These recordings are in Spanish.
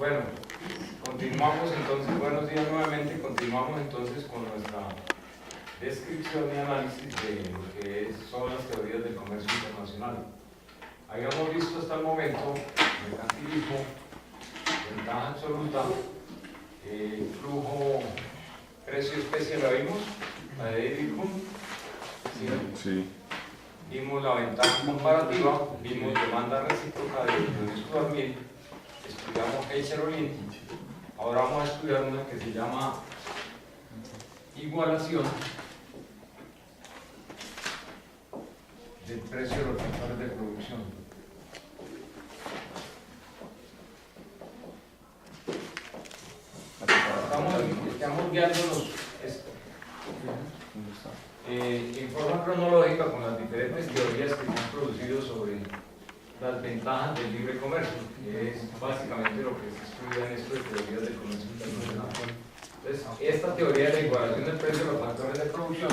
Bueno, continuamos entonces, buenos días nuevamente, continuamos entonces con nuestra descripción y análisis de lo que son las teorías del comercio internacional. Habíamos visto hasta el momento mercantilismo, ventaja absoluta, flujo, precio y especie, ¿la vimos? La de David Kuhn. Sí. Vimos la ventaja comparativa, vimos demanda recíproca de Dionis Dormir, estudiamos Hecher-Ohlin. Ahora vamos a estudiar una que se llama igualación del precio de los factores de producción. Estamos guiándonos en forma cronológica con las diferentes teorías que se han producido sobre las ventajas del libre comercio, que es básicamente lo que se estudia en esto de teorías del comercio internacional. Entonces, esta teoría de la igualación del precio de los factores de producción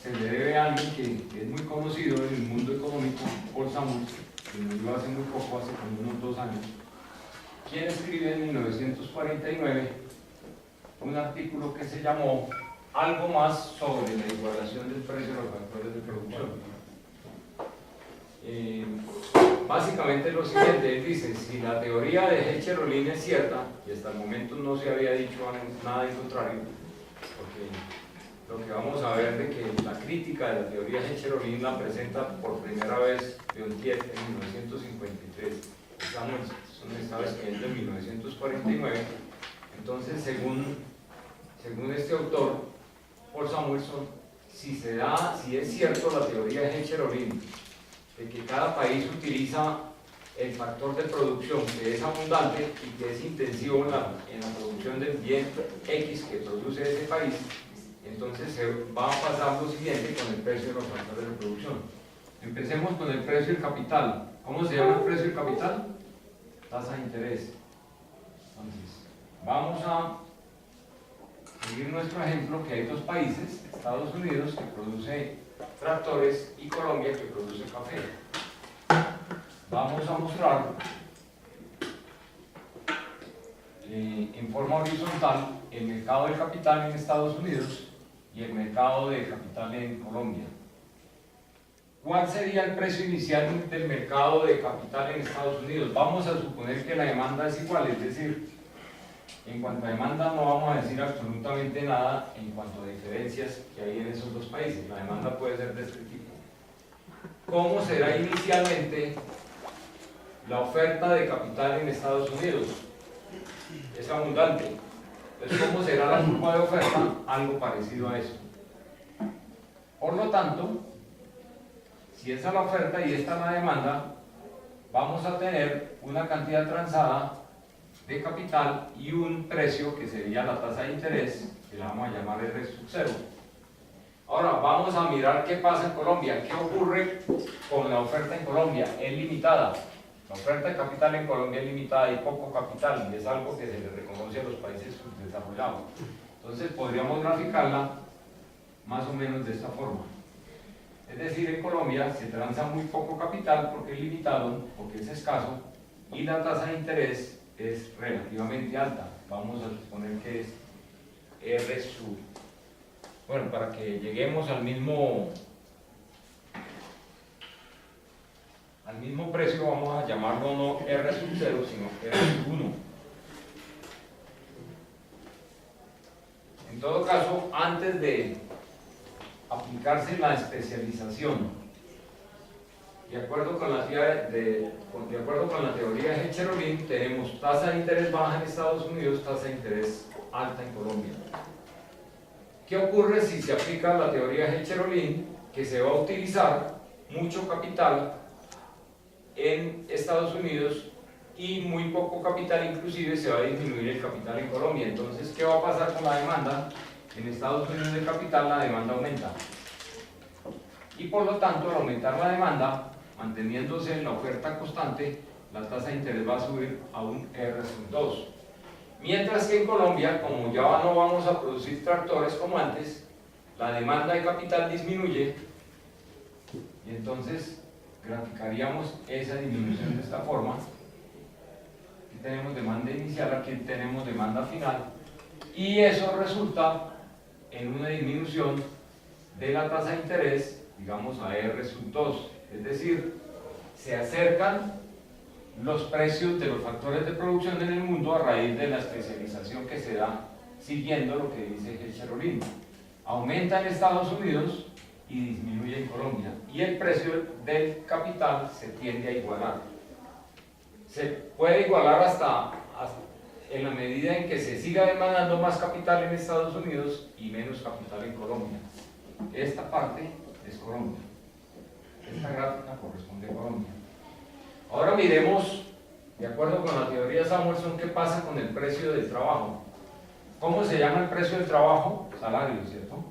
se le debe a alguien que es muy conocido en el mundo económico, Paul Samuels, que murió hace muy poco, hace como unos 2 años, quien escribe en 1949 un artículo que se llamó Algo más sobre la igualación del precio de los factores de producción. Básicamente lo siguiente, él dice, si la teoría de Hecher-Ohlin es cierta, y hasta el momento no se había dicho nada en contrario, porque lo que vamos a ver de que la crítica de la teoría de Hecher-Ohlin la presenta por primera vez Leontief en 1953, Samuelson estaba escribiendo en 1949, entonces según este autor, Paul Samuelson, si es cierto la teoría de Hecher-Ohlin, de que cada país utiliza el factor de producción que es abundante y que es intensivo en la producción del bien X que produce ese país, entonces se va a pasar lo siguiente con el precio de los factores de producción. Empecemos con el precio del capital. ¿Cómo se llama el precio del capital? Tasa de interés. Entonces, vamos a seguir nuestro ejemplo, que hay 2 países, Estados Unidos, que produce tractores, y Colombia, que produce café. Vamos a mostrar en forma horizontal el mercado de capital en Estados Unidos y el mercado de capital en Colombia. ¿Cuál sería el precio inicial del mercado de capital en Estados Unidos? Vamos a suponer que la demanda es igual, es decir, en cuanto a demanda no vamos a decir absolutamente nada en cuanto a diferencias que hay en esos 2 países. La demanda puede ser de este tipo. ¿Cómo será inicialmente la oferta de capital en Estados Unidos? Es abundante. Entonces, ¿cómo será la curva de oferta? Algo parecido a eso. Por lo tanto, si esa es la oferta y esta es la demanda, vamos a tener una cantidad transada de capital y un precio que sería la tasa de interés, que la vamos a llamar R sub 0. Ahora vamos a mirar qué pasa en Colombia. ¿Qué ocurre con la oferta en Colombia? Es limitada. La oferta de capital en Colombia es limitada, hay poco capital y es algo que se le reconoce a los países subdesarrollados. Entonces podríamos graficarla más o menos de esta forma. Es decir, en Colombia se transa muy poco capital porque es limitado, porque es escaso, y la tasa de interés es relativamente alta. Vamos a suponer que es R sub. Bueno, para que lleguemos al mismo precio, vamos a llamarlo no R sub 0, sino R sub 1. En todo caso, antes de aplicarse la especialización, de acuerdo con la teoría de Hecher-Ohlin, tenemos tasa de interés baja en Estados Unidos, tasa de interés alta en Colombia. ¿Qué ocurre si se aplica la teoría de Hecher-Ohlin? Que se va a utilizar mucho capital en Estados Unidos y muy poco capital, inclusive se va a disminuir el capital en Colombia. Entonces, ¿qué va a pasar con la demanda? En Estados Unidos de capital la demanda aumenta. Y por lo tanto, al aumentar la demanda, manteniéndose en la oferta constante, la tasa de interés va a subir a un R sub 2. Mientras que en Colombia, como ya no vamos a producir tractores como antes, la demanda de capital disminuye y entonces graficaríamos esa disminución de esta forma, aquí tenemos demanda inicial, aquí tenemos demanda final, y eso resulta en una disminución de la tasa de interés, digamos a R sub 2, es decir, se acercan los precios de los factores de producción en el mundo a raíz de la especialización que se da siguiendo lo que dice Hechter-Ohlin. Aumenta en Estados Unidos y disminuye en Colombia, y el precio del capital se tiende a igualar. Se puede igualar hasta en la medida en que se siga demandando más capital en Estados Unidos y menos capital en Colombia. Esta parte es Colombia. Esta gráfica corresponde a Colombia. Ahora miremos, de acuerdo con la teoría de Samuelson, qué pasa con el precio del trabajo. ¿Cómo se llama el precio del trabajo? Salario, ¿cierto?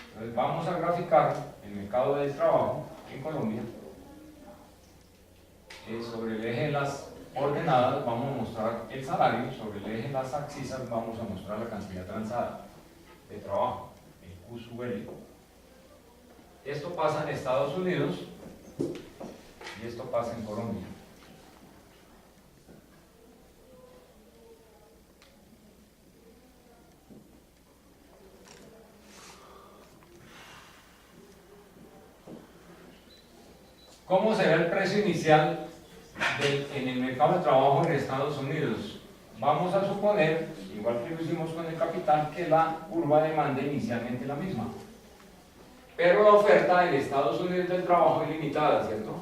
Entonces vamos a graficar el mercado del trabajo en Colombia. Sobre el eje de las ordenadas vamos a mostrar el salario, sobre el eje de las abscisas vamos a mostrar la cantidad transada de trabajo, el Q sub L. Esto pasa en Estados Unidos y esto pasa en Colombia. ¿Cómo será el precio inicial en el mercado de trabajo en Estados Unidos? Vamos a suponer, igual que lo hicimos con el capital, que la curva de demanda inicialmente es la misma. Pero la oferta en Estados Unidos del trabajo es limitada, ¿cierto?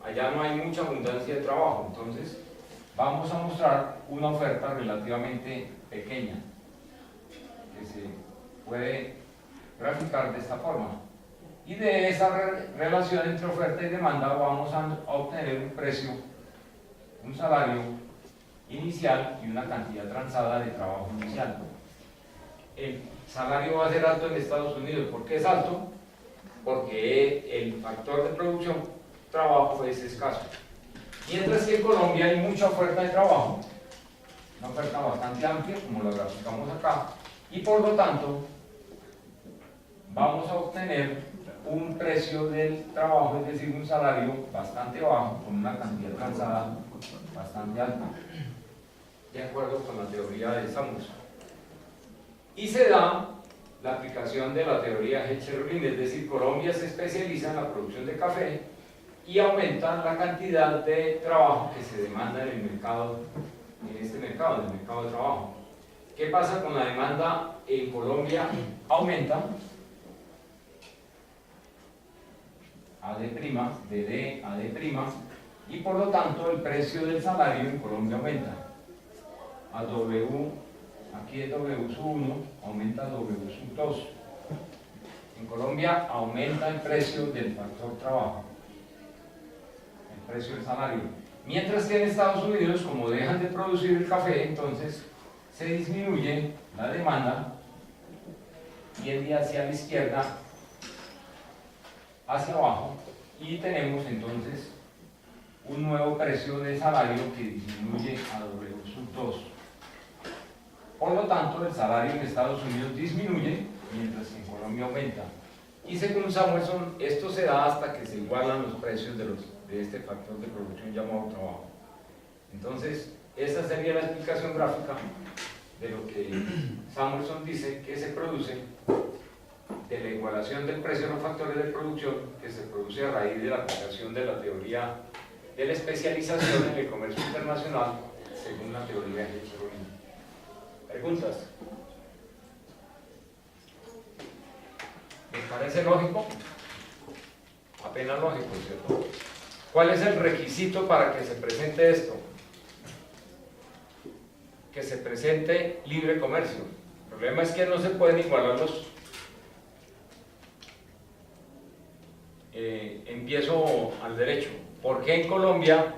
Allá no hay mucha abundancia de trabajo, entonces vamos a mostrar una oferta relativamente pequeña, que se puede graficar de esta forma. Y de esa relación entre oferta y demanda vamos a obtener un precio, un salario inicial y una cantidad transada de trabajo inicial. El salario va a ser alto en Estados Unidos. ¿Por qué es alto? Porque el factor de producción trabajo es escaso. Mientras que en Colombia hay mucha oferta de trabajo, una oferta bastante amplia, como la graficamos acá, y por lo tanto vamos a obtener un precio del trabajo, es decir, un salario bastante bajo, con una cantidad transada bastante alta, de acuerdo con la teoría de Samuelson. Y se da la aplicación de la teoría Hechter-Ohlin, es decir, Colombia se especializa en la producción de café y aumenta la cantidad de trabajo que se demanda en el mercado, en este mercado, en el mercado de trabajo. ¿Qué pasa con la demanda en Colombia? Aumenta A', de D a D', y por lo tanto el precio del salario en Colombia aumenta. A W, aquí es W sub 1, aumenta a W sub 2. En Colombia aumenta el precio del factor trabajo, el precio del salario. Mientras que en Estados Unidos, como dejan de producir el café, entonces se disminuye la demanda, tiende hacia la izquierda, hacia abajo, y tenemos entonces un nuevo precio de salario que disminuye a W sub 2. Por lo tanto, el salario en Estados Unidos disminuye, mientras que en Colombia aumenta. Y según Samuelson, esto se da hasta que se igualan los precios de este factor de producción llamado trabajo. Entonces, esa sería la explicación gráfica de lo que Samuelson dice que se produce de la igualación del precio de los factores de producción que se produce a raíz de la aplicación de la teoría de la especialización en el comercio internacional según la teoría de Hechter-Ohlin. ¿Preguntas? ¿Les parece lógico? Apenas lógico, ¿cierto? ¿Cuál es el requisito para que se presente esto? Que se presente libre comercio. El problema es que no se pueden igualar los... empiezo al derecho. ¿Por qué en Colombia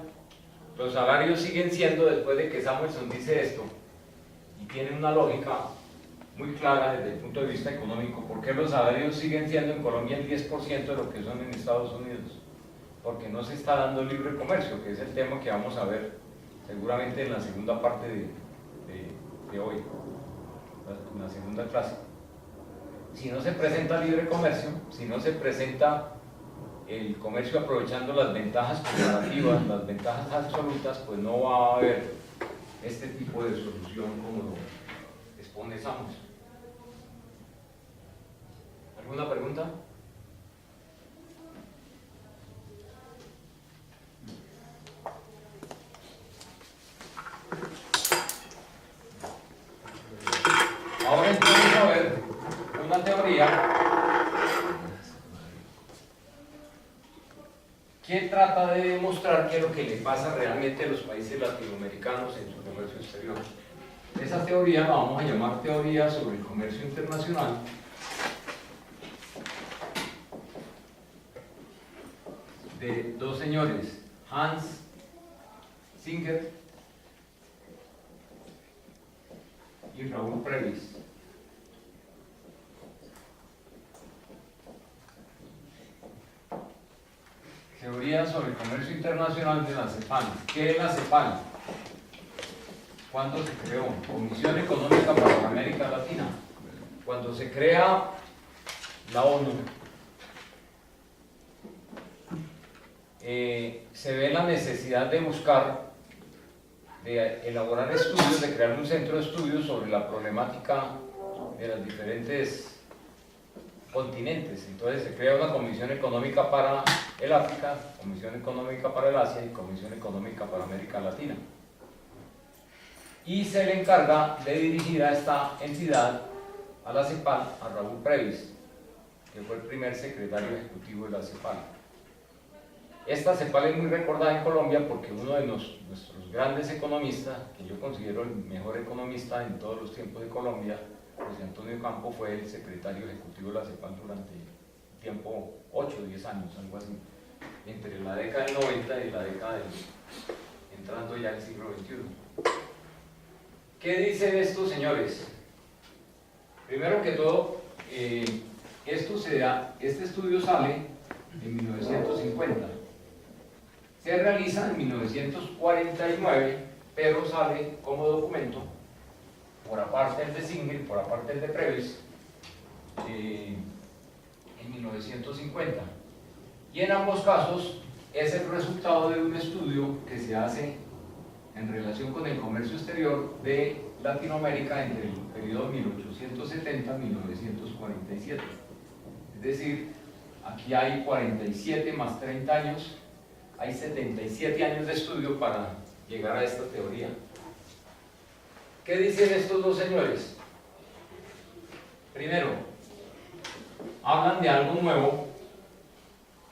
los salarios siguen siendo, después de que Samuelson dice esto, y tiene una lógica muy clara desde el punto de vista económico, por qué los salarios siguen siendo en Colombia el 10% de lo que son en Estados Unidos? Porque no se está dando libre comercio, que es el tema que vamos a ver seguramente en la segunda parte de hoy, en la segunda clase. Si no se presenta libre comercio, si no se presenta el comercio aprovechando las ventajas comparativas, las ventajas absolutas, pues no va a haber este tipo de solución como lo expone Samos. ¿Alguna pregunta? Ahora entonces a ver una teoría que trata de demostrar qué es lo que le pasa realmente a los países latinoamericanos en su comercio exterior. Esa teoría la vamos a llamar teoría sobre el comercio internacional. De dos señores, Hans Singer y Raúl Previs. Teoría sobre el comercio internacional de la CEPAL. ¿Qué es la CEPAL? ¿Cuándo se creó? Comisión Económica para la América Latina. Cuando se crea la ONU, se ve la necesidad de buscar, de elaborar estudios, de crear un centro de estudios sobre la problemática de los diferentes continentes. Entonces se crea una Comisión Económica para el África, Comisión Económica para el Asia y Comisión Económica para América Latina. Y se le encarga de dirigir a esta entidad, a la CEPAL, a Raúl Previs, que fue el primer secretario ejecutivo de la CEPAL. Esta CEPAL es muy recordada en Colombia porque uno de nuestros grandes economistas, que yo considero el mejor economista en todos los tiempos de Colombia, José Antonio Campo, fue el secretario ejecutivo de la CEPAL durante tiempo, 8 o 10 años, algo así, entre la década del 90 y la década del, entrando ya al siglo XXI. ¿Qué dicen estos señores? Primero que todo, este estudio sale en 1950. Se realiza en 1949, pero sale como documento, por aparte el de Singer, por aparte el de Previs, en 1950. Y en ambos casos es el resultado de un estudio que se hace en relación con el comercio exterior de Latinoamérica entre el periodo 1870 y 1947. Es decir, aquí hay 47 más 30 años, hay 77 años de estudio para llegar a esta teoría. ¿Qué dicen estos dos señores? Primero, hablan de algo nuevo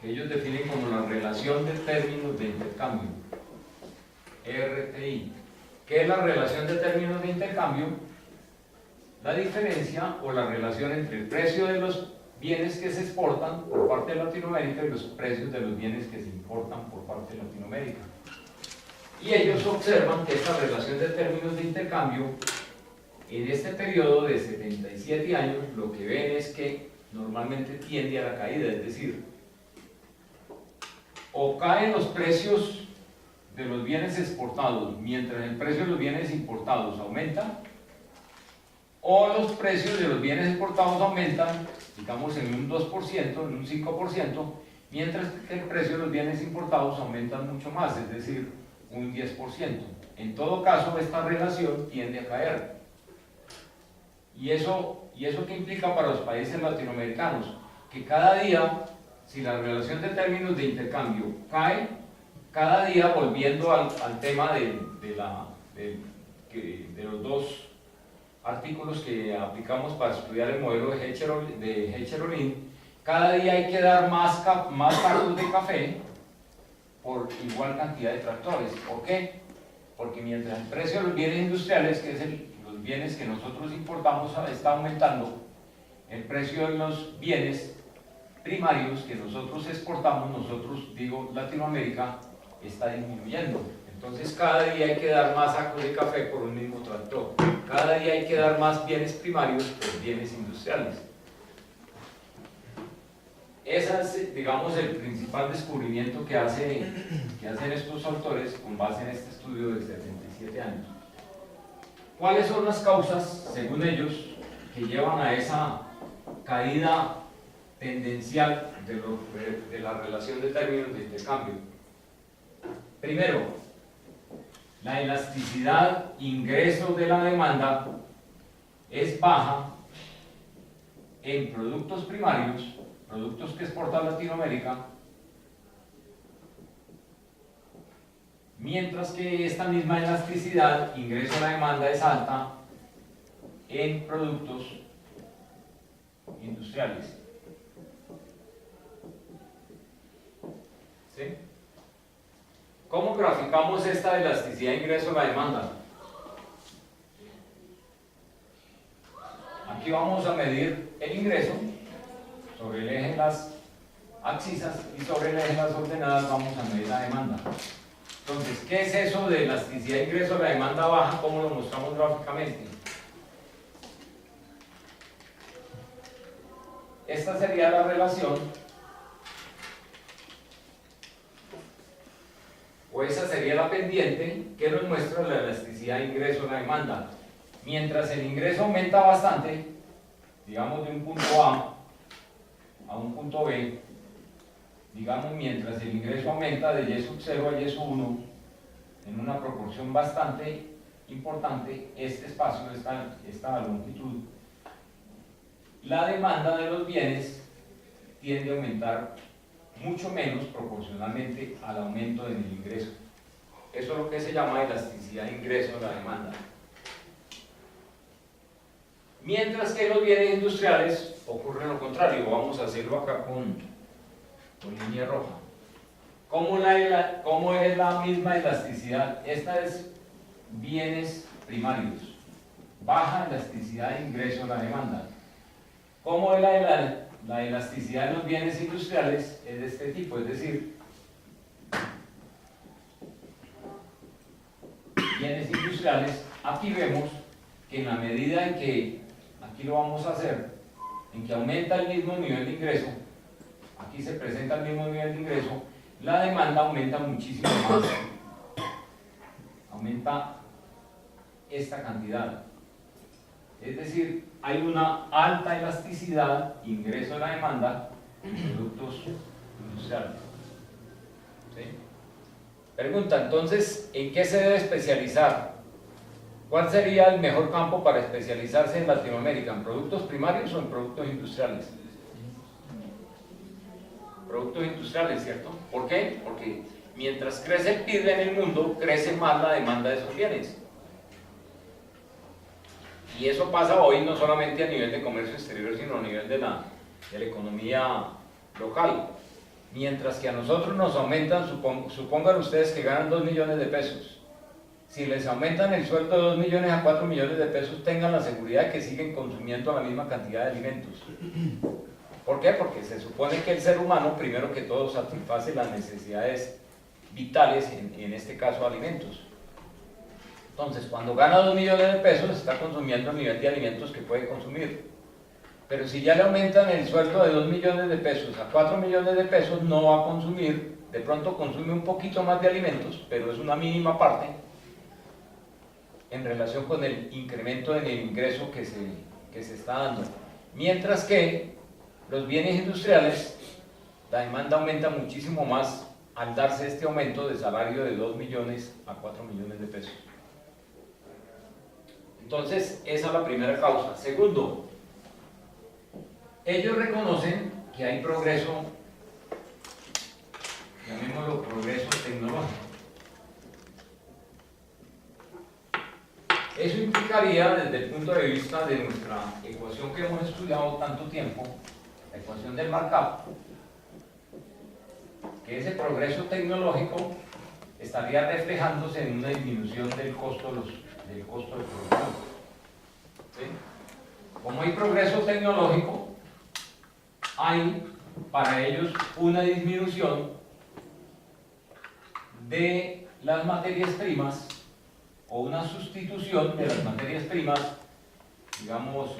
que ellos definen como la relación de términos de intercambio, RTI. ¿Qué es la relación de términos de intercambio? La diferencia o la relación entre el precio de los bienes que se exportan por parte de Latinoamérica y los precios de los bienes que se importan por parte de Latinoamérica. Y ellos observan que esta relación de términos de intercambio, en este periodo de 77 años, lo que ven es que normalmente tiende a la caída, es decir, o caen los precios de los bienes exportados mientras el precio de los bienes importados aumenta, o los precios de los bienes exportados aumentan, digamos en un 2%, en un 5%, mientras que el precio de los bienes importados aumentan mucho más, es decir, un 10%. En todo caso, esta relación tiende a caer. ¿Y eso qué implica para los países latinoamericanos? Que cada día, si la relación de términos de intercambio cae, cada día, volviendo al tema de los dos artículos que aplicamos para estudiar el modelo de Hecher-Ohlin, cada día hay que dar más sacos de café por igual cantidad de tractores. ¿Por qué? Porque mientras el precio de los bienes industriales, que es los bienes que nosotros importamos, está aumentando, el precio de los bienes primarios que nosotros exportamos, digo Latinoamérica, está disminuyendo. Entonces cada día hay que dar más sacos de café por un mismo tractor. Cada día hay que dar más bienes primarios por bienes industriales. Ese es, digamos, el principal descubrimiento que hacen estos autores con base en este estudio de 77 años. ¿Cuáles son las causas, según ellos, que llevan a esa caída tendencial de la relación de términos de intercambio. Primero, la elasticidad ingreso de la demanda es baja en productos primarios, productos que exporta Latinoamérica, mientras que esta misma elasticidad ingreso a la demanda es alta en productos industriales. ¿Sí? ¿Cómo graficamos esta elasticidad de ingreso a la demanda? Aquí vamos a medir el ingreso sobre el eje de las abscisas y sobre el eje de las ordenadas vamos a medir la demanda. Entonces, ¿qué es eso de elasticidad de ingreso a la demanda baja? ¿Cómo lo mostramos gráficamente? Esta sería la relación, o esa sería la pendiente que nos muestra la elasticidad de ingreso a la demanda. Mientras el ingreso aumenta bastante, digamos de un punto a un punto B, digamos mientras el ingreso aumenta de Y sub 0 a Y sub 1 en una proporción bastante importante, este espacio, esta longitud, la demanda de los bienes tiende a aumentar mucho menos proporcionalmente al aumento en el ingreso. Eso es lo que se llama elasticidad de ingreso a la demanda. Mientras que en los bienes industriales ocurre lo contrario. Vamos a hacerlo acá con línea roja. ¿Cómo es la misma elasticidad? Esta es bienes primarios. Baja elasticidad de ingreso a la demanda. ¿Cómo es la elasticidad de los bienes industriales? Es de este tipo, es decir, bienes industriales, aquí vemos que en la medida en que, aquí lo vamos a hacer, en que aumenta el mismo nivel de ingreso, aquí se presenta el mismo nivel de ingreso, la demanda aumenta muchísimo más, aumenta esta cantidad. Es decir, hay una alta elasticidad, ingreso a la demanda en productos industriales. ¿Sí? Pregunta, entonces, ¿en qué se debe especializar? ¿Cuál sería el mejor campo para especializarse en Latinoamérica? ¿En productos primarios o en productos industriales? Productos industriales, ¿cierto? ¿Por qué? Porque mientras crece el PIB en el mundo, crece más la demanda de esos bienes. Y eso pasa hoy no solamente a nivel de comercio exterior, sino a nivel de la economía local. Mientras que a nosotros nos aumentan, supongan ustedes que ganan 2 millones de pesos. Si les aumentan el sueldo de 2 millones a 4 millones de pesos, tengan la seguridad de que siguen consumiendo la misma cantidad de alimentos. ¿Por qué? Porque se supone que el ser humano, primero que todo, satisface las necesidades vitales, en este caso alimentos. Entonces, cuando gana 2 millones de pesos, está consumiendo el nivel de alimentos que puede consumir. Pero si ya le aumentan el sueldo de 2 millones de pesos a 4 millones de pesos, no va a consumir, de pronto consume un poquito más de alimentos, pero es una mínima parte en relación con el incremento en el ingreso que se está dando. Mientras que los bienes industriales, la demanda aumenta muchísimo más al darse este aumento de salario de 2 millones a 4 millones de pesos. Entonces, esa es la primera causa. Segundo, ellos reconocen que hay progreso, llamémoslo progreso tecnológico. Eso implicaría, desde el punto de vista de nuestra ecuación que hemos estudiado tanto tiempo, la ecuación del markup, que ese progreso tecnológico estaría reflejándose en una disminución del costo de producción. ¿Sí? Como hay progreso tecnológico, hay para ellos una disminución de las materias primas o una sustitución de las materias primas, digamos,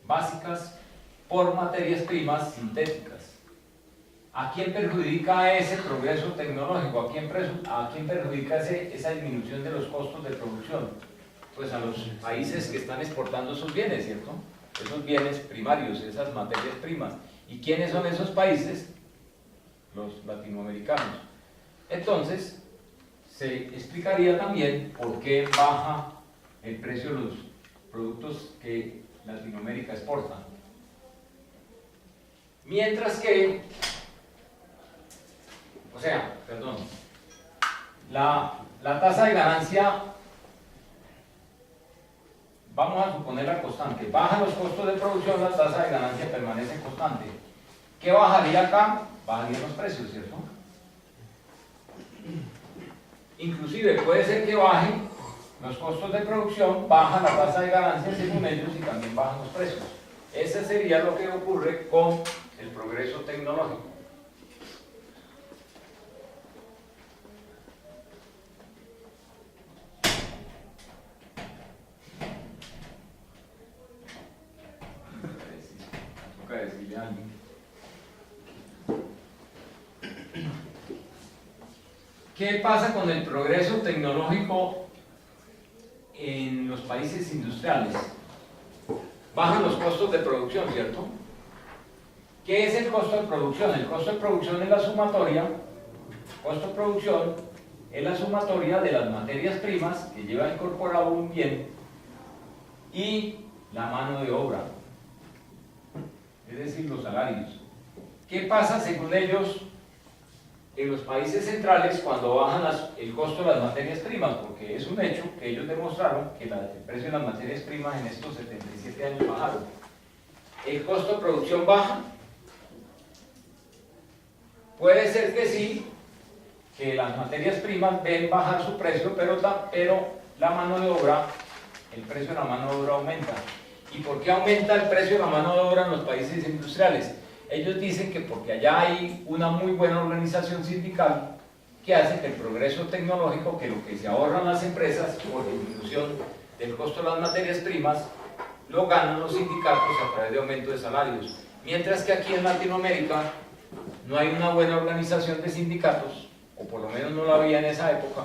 básicas por materias primas sintéticas. ¿A quién perjudica ese progreso tecnológico? ¿A quién perjudica esa disminución de los costos de producción? Pues a los países que están exportando sus bienes, ¿cierto? esos bienes primarios, esas materias primas. ¿Y quiénes son esos países? Los latinoamericanos. Entonces, se explicaría también por qué baja el precio de los productos que Latinoamérica exporta. Mientras que, la tasa de ganancia, vamos a suponerla constante, bajan los costos de producción, la tasa de ganancia permanece constante. ¿Qué bajaría acá? Bajarían los precios, ¿cierto? Inclusive puede ser que bajen los costos de producción, baja la tasa de ganancia según ellos y también bajan los precios. Ese sería lo que ocurre con el progreso tecnológico. Toca decirle a alguien. ¿Qué pasa con el progreso tecnológico en los países industriales? Bajan los costos de producción, ¿cierto? ¿Qué es el costo de producción? El costo de producción es la sumatoria, costo de producción es la sumatoria de las materias primas que lleva incorporado un bien y la mano de obra, es decir, los salarios. ¿Qué pasa según ellos en los países centrales cuando bajan el costo de las materias primas? Porque es un hecho que ellos demostraron que el precio de las materias primas en estos 77 años bajaron. ¿El costo de producción baja? Puede ser que sí, que las materias primas ven bajar su precio, pero la mano de obra, el precio de la mano de obra aumenta. ¿Y por qué aumenta el precio de la mano de obra en los países industriales? Ellos dicen que porque allá hay una muy buena organización sindical que hace que el progreso tecnológico, que lo que se ahorran las empresas por disminución del costo de las materias primas, lo ganan los sindicatos a través de aumento de salarios. Mientras que aquí en Latinoamérica no hay una buena organización de sindicatos, o por lo menos no la había en esa época,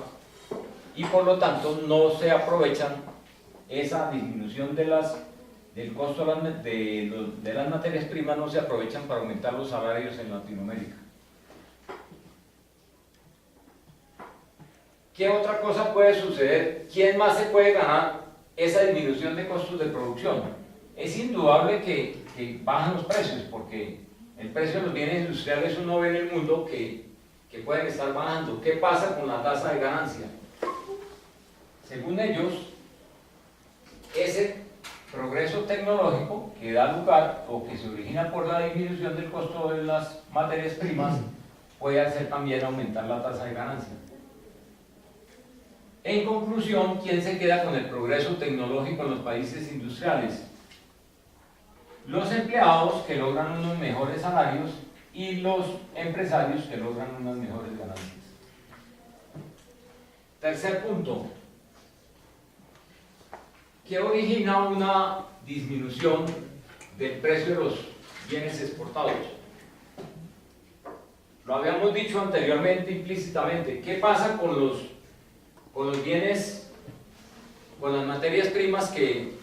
y por lo tanto no se aprovechan esa disminución del costo de las materias primas, no se aprovechan para aumentar los salarios en Latinoamérica. ¿Qué otra cosa puede suceder? ¿Quién más se puede ganar esa disminución de costos de producción? Es indudable que bajan los precios, porque el precio de los bienes industriales uno ve en el mundo que pueden estar bajando. ¿Qué pasa con la tasa de ganancia? Según ellos, ese progreso tecnológico que da lugar o que se origina por la disminución del costo de las materias primas puede hacer también aumentar la tasa de ganancia. En conclusión, ¿quién se queda con el progreso tecnológico en los países industriales? Los empleados, que logran unos mejores salarios, y los empresarios, que logran unas mejores ganancias. Tercer punto. ¿Qué origina una disminución del precio de los bienes exportados? Lo habíamos dicho anteriormente implícitamente. ¿Qué pasa con los bienes, con las materias primas que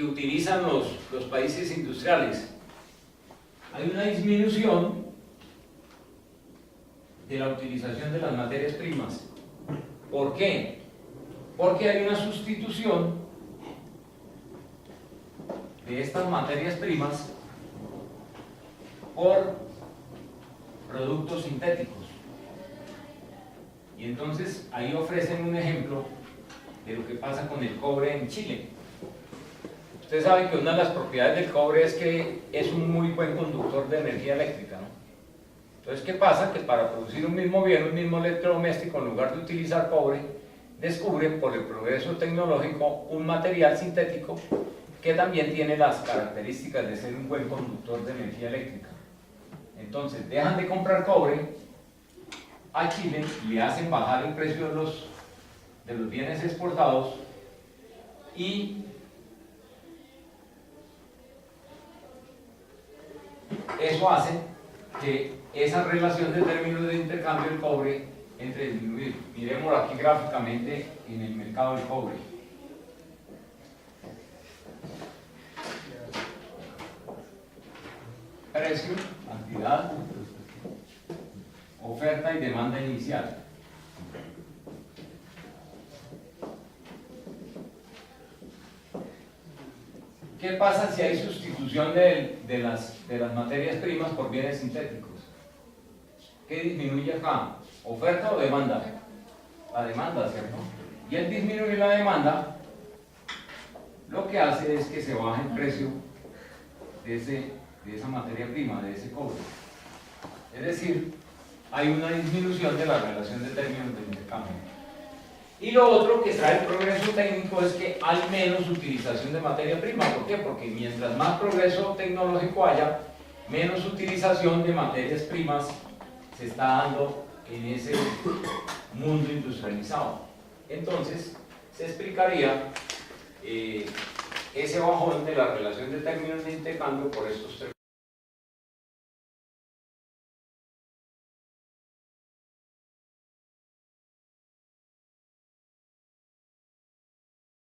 utilizan los países industriales? Hay una disminución de la utilización de las materias primas. ¿Por qué? Porque hay una sustitución de estas materias primas por productos sintéticos. Y entonces ahí ofrecen un ejemplo de lo que pasa con el cobre en Chile. Ustedes saben que una de las propiedades del cobre es que es un muy buen conductor de energía eléctrica, ¿no? Entonces, ¿qué pasa? Que para producir un mismo bien, un mismo electrodoméstico, en lugar de utilizar cobre, descubren por el progreso tecnológico un material sintético que también tiene las características de ser un buen conductor de energía eléctrica. Entonces, dejan de comprar cobre a Chile, le hacen bajar el precio de los bienes exportados y eso hace que esa relación de términos de intercambio del cobre entre disminuir. Miremoslo aquí gráficamente en el mercado del cobre. precio, cantidad, oferta y demanda inicial. ¿Qué pasa si hay sustitución de las materias primas por bienes sintéticos? ¿Qué disminuye acá? ¿Oferta o demanda? La demanda, ¿cierto? Y el disminuir la demanda lo que hace es que se baje el precio de esa materia prima, de ese cobre. Es decir, hay una disminución de la relación de términos del intercambio. Y lo otro que trae el progreso técnico es que hay menos utilización de materia prima. ¿Por qué? Porque mientras más progreso tecnológico haya, menos utilización de materias primas se está dando en ese mundo industrializado. Entonces, se explicaría ese bajón de la relación de términos de intercambio por estos tres.